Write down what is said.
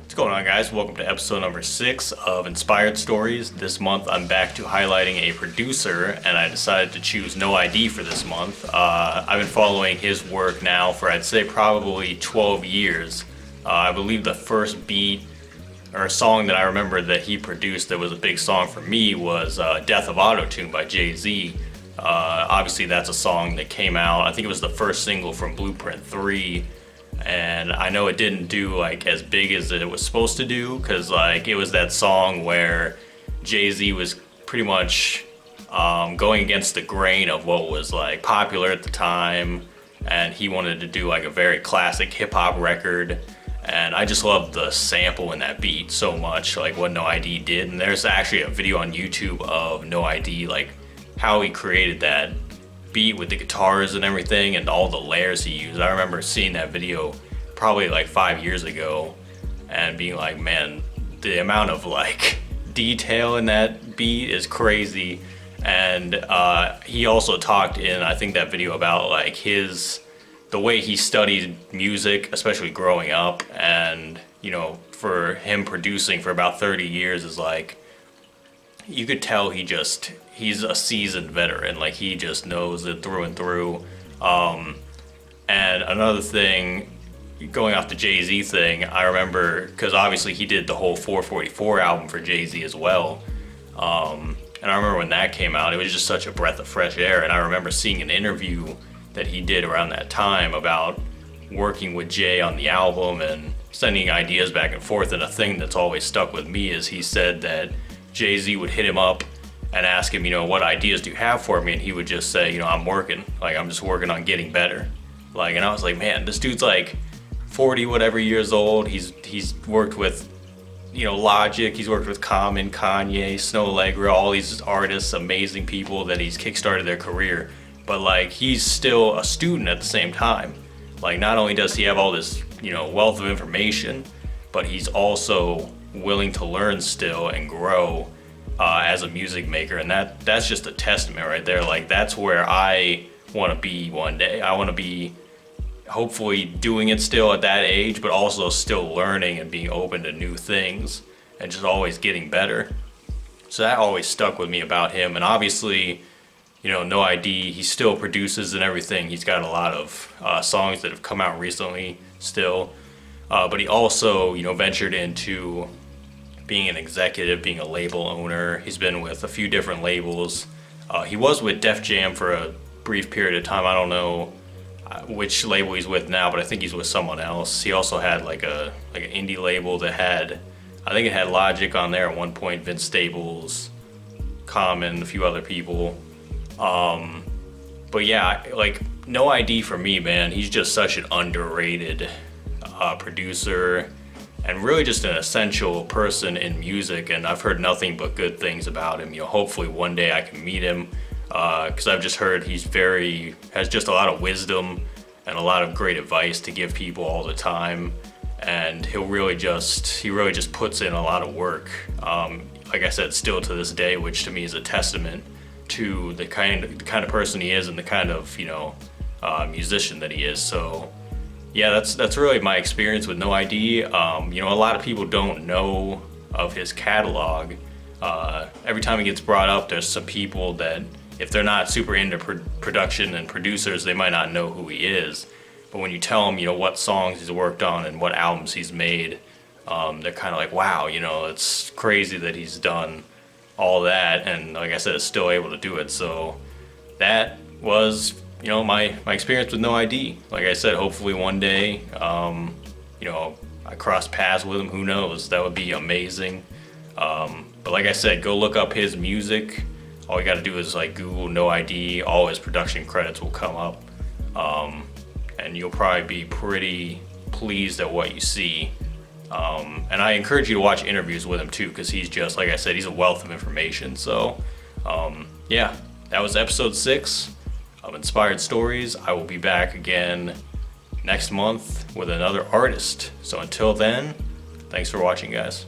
What's going on, guys? Welcome to episode number 6 of Inspired Stories. This month I'm back to highlighting a producer, and I decided to choose No I.D for this month. I've been following his work now for, I'd say, probably 12 years. I believe the first beat or song that I remember that he produced that was a big song for me was Death of Autotune by Jay-Z. Obviously that's a song that came out, I think it was the first single from Blueprint 3. And I know it didn't do like as big as it was supposed to do, because like it was that song where Jay-Z was pretty much going against the grain of what was like popular at the time, and he wanted to do like a very classic hip-hop record. And I just love the sample in that beat so much, like what No I.D did. And there's actually a video on YouTube of No I.D, like how he created that beat with the guitars and everything and all the layers he used. I remember seeing that video probably like 5 years ago and being like, man, the amount of like detail in that beat is crazy. And he also talked in, I think, that video about like the way he studied music, especially growing up. And you know, for him producing for about 30 years is like, you could tell he's a seasoned veteran. Like he just knows it through and through. And another thing, going off the Jay-Z thing, I remember, because obviously he did the whole 444 album for Jay-Z as well. And I remember when that came out, it was just such a breath of fresh air. And I remember seeing an interview that he did around that time about working with Jay on the album and sending ideas back and forth. And a thing that's always stuck with me is he said that Jay-Z would hit him up and ask him, you know, what ideas do you have for me? And he would just say, you know, I'm just working on getting better. Like, and I was like, man, this dude's like 40 whatever years old. He's worked with, you know, Logic, he's worked with Common, Kanye, Snow Allegra, all these artists, amazing people that he's kickstarted their career. But like, he's still a student at the same time. Like, not only does he have all this, you know, wealth of information, but he's also willing to learn still and grow as a music maker. And that's just a testament right there. Like, that's where I want to be one day. I want to be hopefully doing it still at that age, but also still learning and being open to new things and just always getting better. So that always stuck with me about him. And obviously, you know, No I.D, he still produces and everything. He's got a lot of songs that have come out recently still. But he also, you know, ventured into being an executive, being a label owner. He's been with a few different labels. He was with Def Jam for a brief period of time. I don't know which label he's with now, but I think he's with someone else. He also had like an indie label that had, I think it had Logic on there at one point, Vince Staples, Common, a few other people. But yeah, like No I.D for me, man, he's just such an underrated producer and really just an essential person in music. And I've heard nothing but good things about him. You know, hopefully one day I can meet him, because I've just heard has just a lot of wisdom and a lot of great advice to give people all the time. And he really just puts in a lot of work. Like I said, still to this day, which to me is a testament to the kind of person he is and the kind of, you know, musician that he is. So yeah, that's really my experience with No I.D. You know, a lot of people don't know of his catalog. Every time he gets brought up, there's some people that, if they're not super into production and producers, they might not know who he is. But when you tell them, you know, what songs he's worked on and what albums he's made, they're kind of like, wow, you know, it's crazy that he's done all that, and like I said, is still able to do it. So that was, you know, my experience with No I.D. Like I said, hopefully one day, you know, I cross paths with him. Who knows? That would be amazing. But like I said, go look up his music. All you got to do is like Google No I.D. All his production credits will come up, and you'll probably be pretty pleased at what you see. And I encourage you to watch interviews with him too, because he's just, like I said, he's a wealth of information. So yeah, that was episode 6 of Inspired Stories. I will be back again next month with another artist. So until then, thanks for watching, guys.